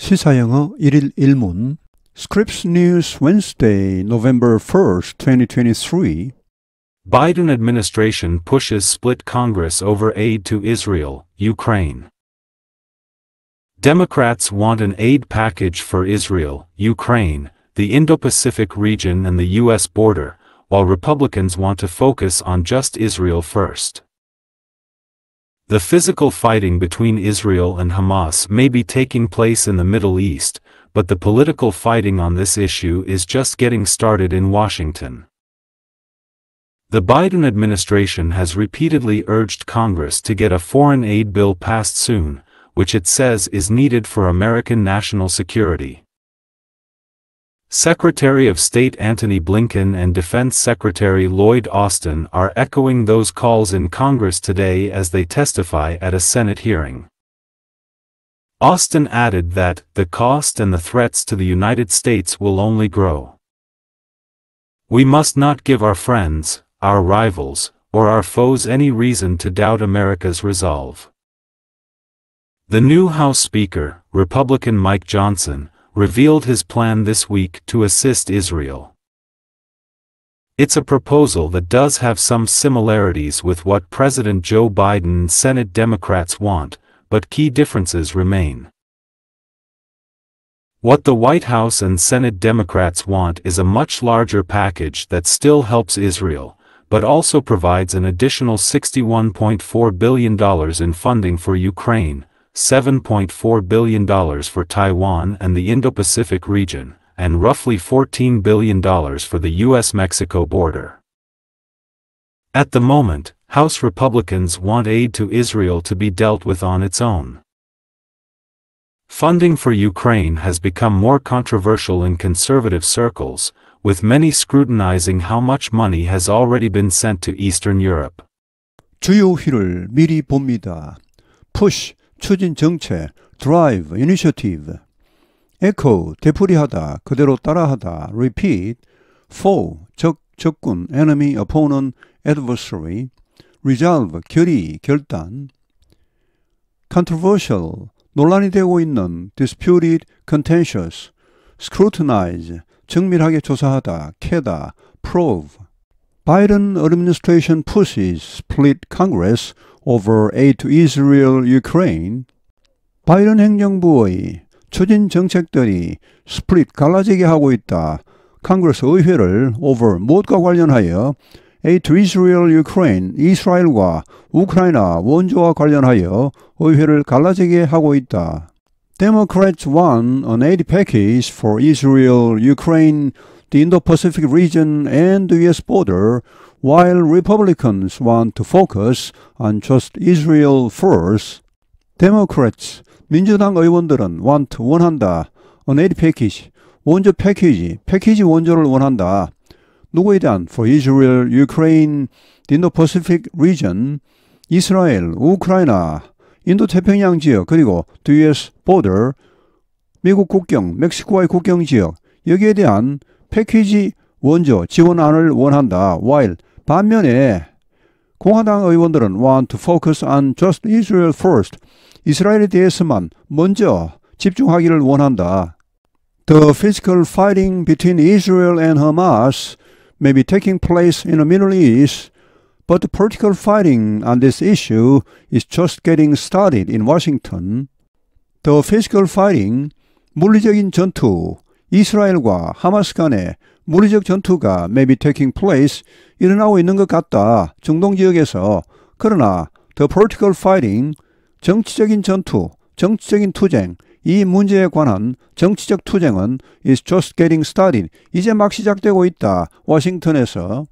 시사영어 1일 1문 Scripps News Wednesday, November 1st, 2023 Biden administration pushes split Congress over aid to Israel, Ukraine. Democrats want an aid package for Israel, Ukraine, the Indo-Pacific region and the U.S. border, while Republicans want to focus on just Israel first. The physical fighting between Israel and Hamas may be taking place in the Middle East, but the political fighting on this issue is just getting started in Washington. The Biden administration has repeatedly urged Congress to get a foreign aid bill passed soon, which it says is needed for American national security. Secretary of State Antony Blinken and Defense Secretary Lloyd Austin are echoing those calls in Congress today as they testify at a Senate hearing. Austin added that the cost and the threats to the United States will only grow. We must not give our friends, our rivals, or our foes any reason to doubt America's resolve. The new House Speaker, Republican Mike Johnson, revealed his plan this week to assist Israel. It's a proposal that does have some similarities with what President Joe Biden and Senate Democrats want, but key differences remain. What the White House and Senate Democrats want is a much larger package that still helps Israel, but also provides an additional $61.4 billion in funding for Ukraine, $7.4 billion for Taiwan and the Indo-Pacific region, and roughly $14 billion for the U.S.-Mexico border. At the moment, House Republicans want aid to Israel to be dealt with on its own. Funding for Ukraine has become more controversial in conservative circles, with many scrutinizing how much money has already been sent to Eastern Europe. 주요 휘를 미리 봅니다. Push, 추진 정책, drive, initiative, echo, 되풀이하다, 그대로 따라하다, repeat, foe, 적, 적군, enemy, opponent, adversary, resolve, 결의, 결단, controversial, 논란이 되고 있는, disputed, contentious, scrutinize, 정밀하게 조사하다, 캐다, probe. Biden administration pushes split Congress over aid to Israel, Ukraine. 바이든 행정부의 추진 정책들이 스플릿 갈라지게 하고 있다. 컨그레스 의회를 over 무엇과 관련하여 aid to Israel, Ukraine, 이스라엘과 우크라이나 원조와 관련하여 의회를 갈라지게 하고 있다. Democrats want an aid package for Israel, Ukraine, the Indo-Pacific region and the U.S. border, while Republicans want to focus on just Israel first. Democrats, 민주당 의원들은 원한다. an aid package, 원조 패키지 원조를 원한다. 누구에 대한? for Israel, Ukraine, the Indo-Pacific region, 이스라엘, 우크라이나, 인도태평양 지역, 그리고 the U.S. border, 미국 국경, 멕시코와의 국경 지역, 여기에 대한 패키지 원조 지원안을 원한다. while 반면에 공화당 의원들은 want to focus on just Israel first. 이스라엘에 대해서만 먼저 집중하기를 원한다. The physical fighting between Israel and Hamas may be taking place in the Middle East, but the political fighting on this issue is just getting started in Washington. The physical fighting, 물리적인 전투, 이스라엘과 하마스 간의 물리적 전투가 may be taking place, 일어나고 있는 것 같다. 중동 지역에서. 그러나 the political fighting, 정치적인 전투, 정치적인 투쟁, 이 문제에 관한 정치적 투쟁은 is just getting started, 이제 막 시작되고 있다. 워싱턴에서.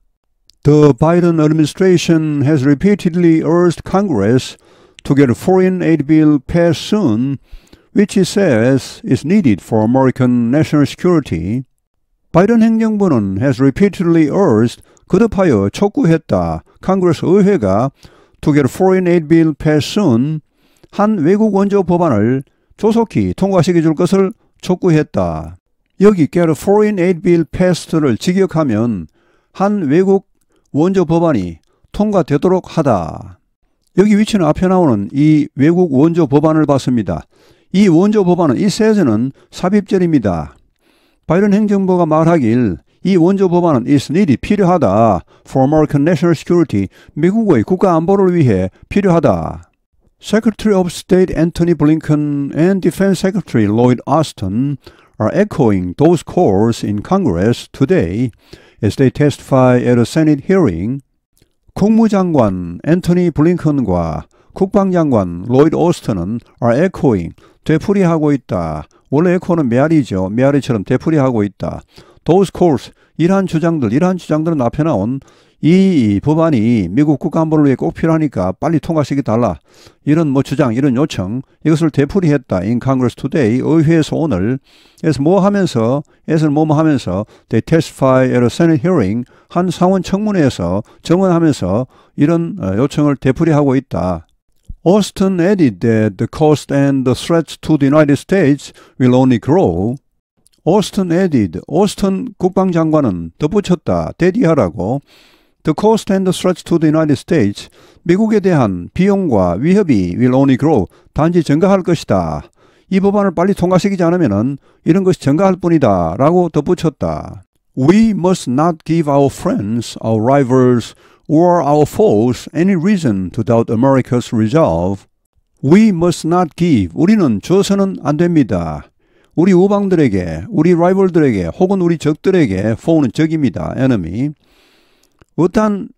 The Biden administration has repeatedly urged Congress to get a foreign aid bill passed soon, which it says is needed for American national security. 바이든 행정부는 has repeatedly urged, 거듭하여 촉구했다. 컨그레스 의회가 to get a foreign aid bill passed soon, 한 외국 원조 법안을 조속히 통과시켜 줄 것을 촉구했다. 여기 get a foreign aid bill passed를 직역하면 한 외국 원조 법안이 통과되도록 하다. 여기 위치는 앞에 나오는 이 외국 원조 법안을 봤습니다. 이 원조 법안은 이 says는 삽입절입니다. 바이든 행정부가 말하길 이 원조 법안은 is needed, 필요하다. For American national security, 미국의 국가 안보를 위해 필요하다. Secretary of State Antony Blinken and Defense Secretary Lloyd Austin are echoing those calls in Congress today as they testify at a Senate hearing. 국무장관 앤토니 블링컨과 국방장관 로이드 오스턴은 are echoing, 되풀이하고 있다. 원래 echo는 메아리죠. 메아리처럼 되풀이하고 있다. Those calls, 이러한 주장들은 앞에 나온 이 법안이 미국 국가안보를 위해 꼭 필요하니까 빨리 통과시켜달라. 이런 주장, 이런 요청, 이것을 되풀이했다. In Congress today, 의회에서 오늘, 에서 하면서 they testify at a Senate hearing, 한 상원 청문회에서 증언하면서 이런 요청을 되풀이하고 있다. Austin added that the cost and the threats to the United States will only grow. 오스튼 국방장관은 덧붙였다. 대디하라고. The cost and the threats to the United States, 미국에 대한 비용과 위협이 will only grow, 단지 증가할 것이다. 이 법안을 빨리 통과시키지 않으면 이런 것이 증가할 뿐이다. 라고 덧붙였다. We must not give our friends, our rivals, or our foes any reason to doubt America's resolve. We must not give, 우리는 줘서는 안 됩니다. 우리 우방들에게, 우리 라이벌들에게, 혹은 우리 적들에게, foe는 적입니다. enemy. 어떠한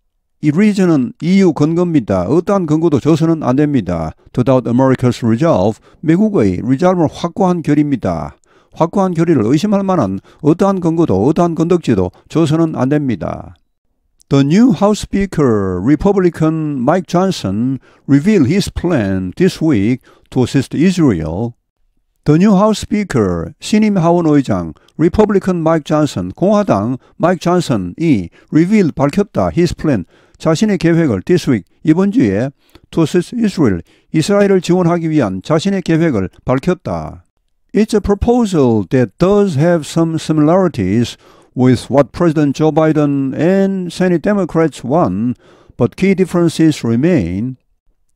이 reason은 이유 근거입니다. 어떠한 근거도 줘서는 안 됩니다. To doubt America's resolve, 미국의 resolve는 확고한 결의입니다. 확고한 결의를 의심할 만한 어떠한 근거도 어떠한 건덕지도 줘서는 안 됩니다. The new House Speaker, Republican Mike Johnson, revealed his plan this week to assist Israel. The new House Speaker, 신임 하원 의장, Republican Mike Johnson, 공화당 Mike Johnson이 revealed, 밝혔다, his plan, 자신의 계획을 this week, 이번 주에 to assist Israel, 이스라엘을 지원하기 위한 자신의 계획을 밝혔다. It's a proposal that does have some similarities with what President Joe Biden and Senate Democrats want, but key differences remain.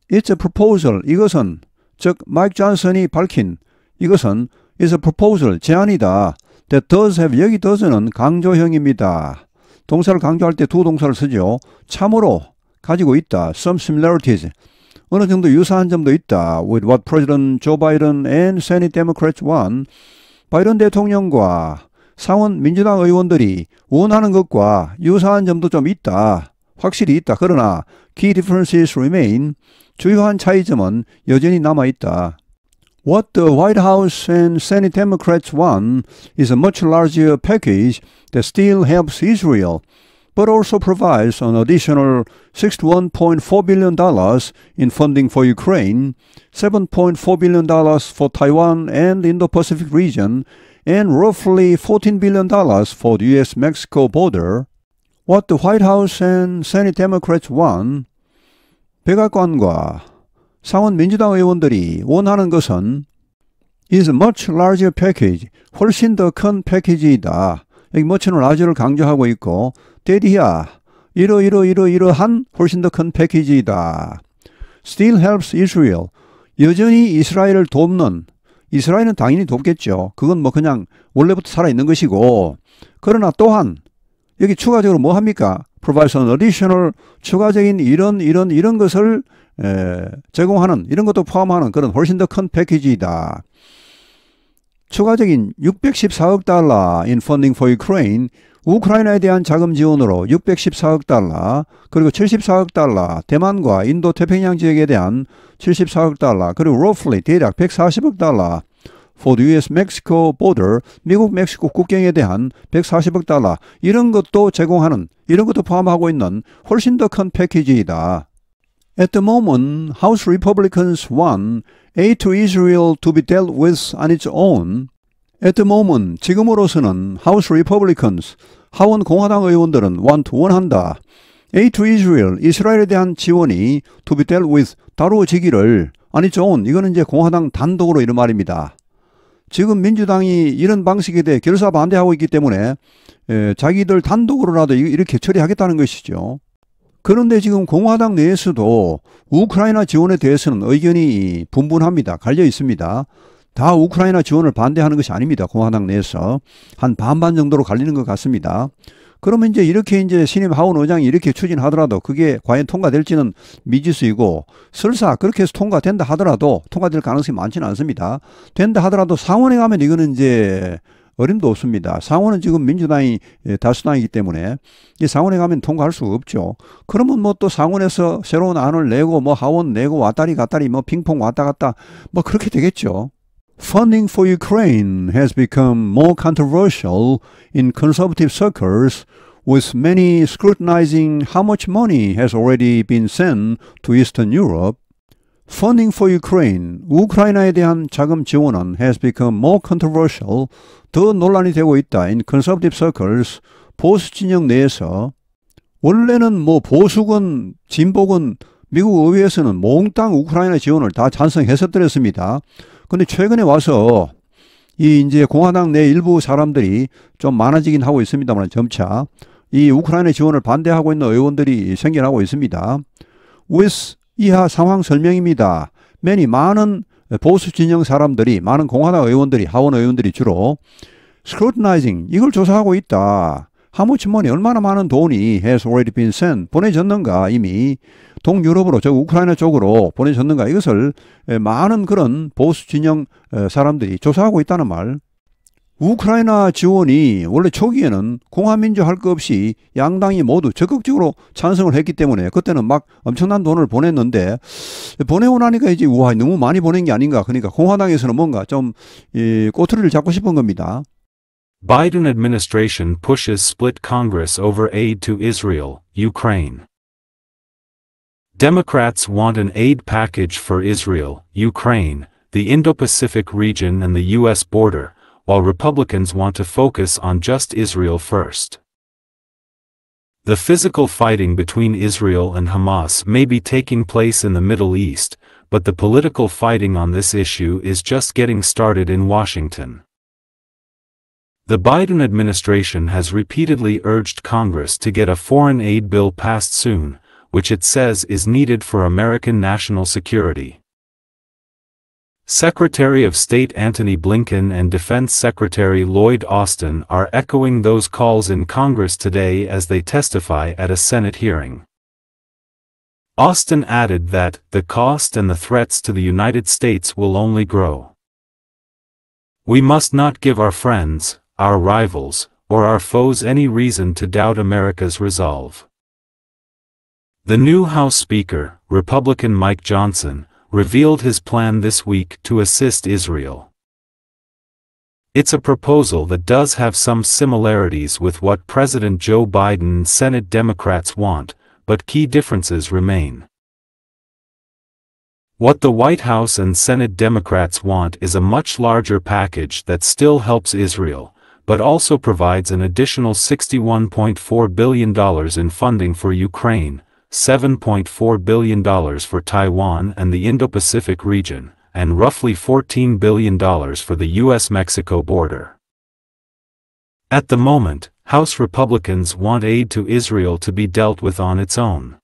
It's a proposal, 이것은, 즉 마이크 존슨이 밝힌 이것은 is a proposal, 제안이다. That does have, 여기 does는 강조형입니다. 동사를 강조할 때 두 동사를 쓰죠. 참으로 가지고 있다. Some similarities. 어느 정도 유사한 점도 있다. With what President Joe Biden and Senate Democrats want. 바이든 대통령과 상원 민주당 의원들이 원하는 것과 유사한 점도 좀 있다. 확실히 있다. 그러나 key differences remain. 주요한 차이점은 여전히 남아있다. What the White House and Senate Democrats want is a much larger package that still helps Israel, but also provides an additional $61.4 billion in funding for Ukraine, $7.4 billion for Taiwan and Indo-Pacific region, and roughly $14 billion for the U.S.-Mexico border. What the White House and Senate Democrats want, 백악관과 상원 민주당 의원들이 원하는 것은 is a much larger package, 훨씬 더 큰 패키지이다. 여기 much는 larger를 강조하고 있고 대디야, 이러한 훨씬 더 큰 패키지이다. Still helps Israel, 여전히 이스라엘을 돕는, 이스라엘은 당연히 돕겠죠. 그건 그냥 원래부터 살아있는 것이고, 그러나 또한 여기 추가적으로 뭐 합니까? Provides an additional, 추가적인 이런 것을 제공하는, 이런 것도 포함하는 그런 훨씬 더 큰 패키지이다. 추가적인 614억 달러 in funding for Ukraine, 우크라이나에 대한 자금 지원으로 614억 달러, 그리고 74억 달러, 대만과 인도 태평양 지역에 대한 74억 달러, 그리고 roughly 대략 140억 달러 for the U.S.-Mexico border, 미국 멕시코 국경에 대한 140억 달러, 이런 것도 제공하는, 이런 것도 포함하고 있는 훨씬 더 큰 패키지이다. At the moment, House Republicans want aid to Israel to be dealt with on its own. At the moment, 지금으로서는 House Republicans, 하원 공화당 의원들은 원한다. aid to Israel, 이스라엘에 대한 지원이 to be dealt with, 다루어지기를 on its own, 이거는 이제 공화당 단독으로 이런 말입니다. 지금 민주당이 이런 방식에 대해 결사 반대하고 있기 때문에 자기들 단독으로라도 이렇게 처리하겠다는 것이죠. 그런데 지금 공화당 내에서도 우크라이나 지원에 대해서는 의견이 분분합니다. 갈려 있습니다. 다 우크라이나 지원을 반대하는 것이 아닙니다. 공화당 내에서 한 반반 정도로 갈리는 것 같습니다. 그러면 이제 이렇게 이제 신임 하원 의장이 이렇게 추진하더라도 그게 과연 통과될지는 미지수이고, 설사 그렇게 해서 통과된다 하더라도 통과될 가능성이 많지는 않습니다. 된다 하더라도 상원에 가면 이거는 이제 어림도 없습니다. 상원은 지금 민주당이 다수당이기 때문에 이 상원에 가면 통과할 수가 없죠. 그러면 뭐 또 상원에서 새로운 안을 내고 뭐 하원 내고 왔다리 갔다리 뭐 핑퐁 왔다 갔다 뭐 그렇게 되겠죠. Funding for Ukraine has become more controversial in conservative circles, with many scrutinizing how much money has already been sent to Eastern Europe. Funding for Ukraine, 우크라이나에 대한 자금 지원은 has become more controversial, 더 논란이 되고 있다. In conservative circles, 보수 진영 내에서. 원래는 뭐 보수건, 진보건, 미국 의회에서는 몽땅 우크라이나 지원을 다 찬성했었더랬습니다. 근데 최근에 와서 이 이제 공화당 내 일부 사람들이 좀 많아지긴 하고 있습니다만 점차 이 우크라이나 지원을 반대하고 있는 의원들이 생겨나고 있습니다. with 이하 상황 설명입니다. 많은 보수 진영 사람들이, 많은 공화당 의원들이, 하원 의원들이 주로 scrutinizing, 이걸 조사하고 있다. How much money, 얼마나 많은 돈이 has already been sent, 보내졌는가, 이미 동유럽으로, 저 우크라이나 쪽으로 보내졌는가, 이것을 많은 그런 보수 진영 사람들이 조사하고 있다는 말. 우크라이나 지원이 원래 초기에는 공화민주 할 것 없이 양당이 모두 적극적으로 찬성을 했기 때문에 그때는 막 엄청난 돈을 보냈는데, 보내고 나니까 이제 우와, 너무 많이 보낸 게 아닌가. 그러니까 공화당에서는 뭔가 좀 꼬투리를 잡고 싶은 겁니다. Biden administration pushes split Congress over aid to Israel, Ukraine. Democrats want an aid package for Israel, Ukraine, the Indo-Pacific region and the U.S. border, while Republicans want to focus on just Israel first. The physical fighting between Israel and Hamas may be taking place in the Middle East, but the political fighting on this issue is just getting started in Washington. The Biden administration has repeatedly urged Congress to get a foreign aid bill passed soon, which it says is needed for American national security. Secretary of State Antony Blinken and Defense Secretary Lloyd Austin are echoing those calls in Congress today as they testify at a Senate hearing. Austin added that the cost and the threats to the United States will only grow. We must not give our friends, our rivals, or our foes any reason to doubt America's resolve. The new House Speaker, Republican Mike Johnson, revealed his plan this week to assist Israel. It's a proposal that does have some similarities with what President Joe Biden and Senate Democrats want, but key differences remain. What the White House and Senate Democrats want is a much larger package that still helps Israel, but also provides an additional $61.4 billion in funding for Ukraine, $7.4 billion for Taiwan and the Indo-Pacific region, and roughly $14 billion for the U.S.-Mexico border. At the moment, House Republicans want aid to Israel to be dealt with on its own.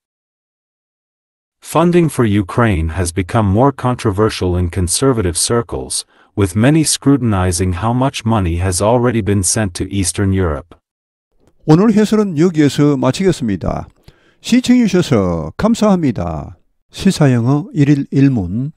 Funding for Ukraine has become more controversial in conservative circles, with many scrutinizing how much money has already been sent to Eastern Europe. 오늘 해설은 여기에서 마치겠습니다. 시청해 주셔서 감사합니다. 시사영어 1일 1문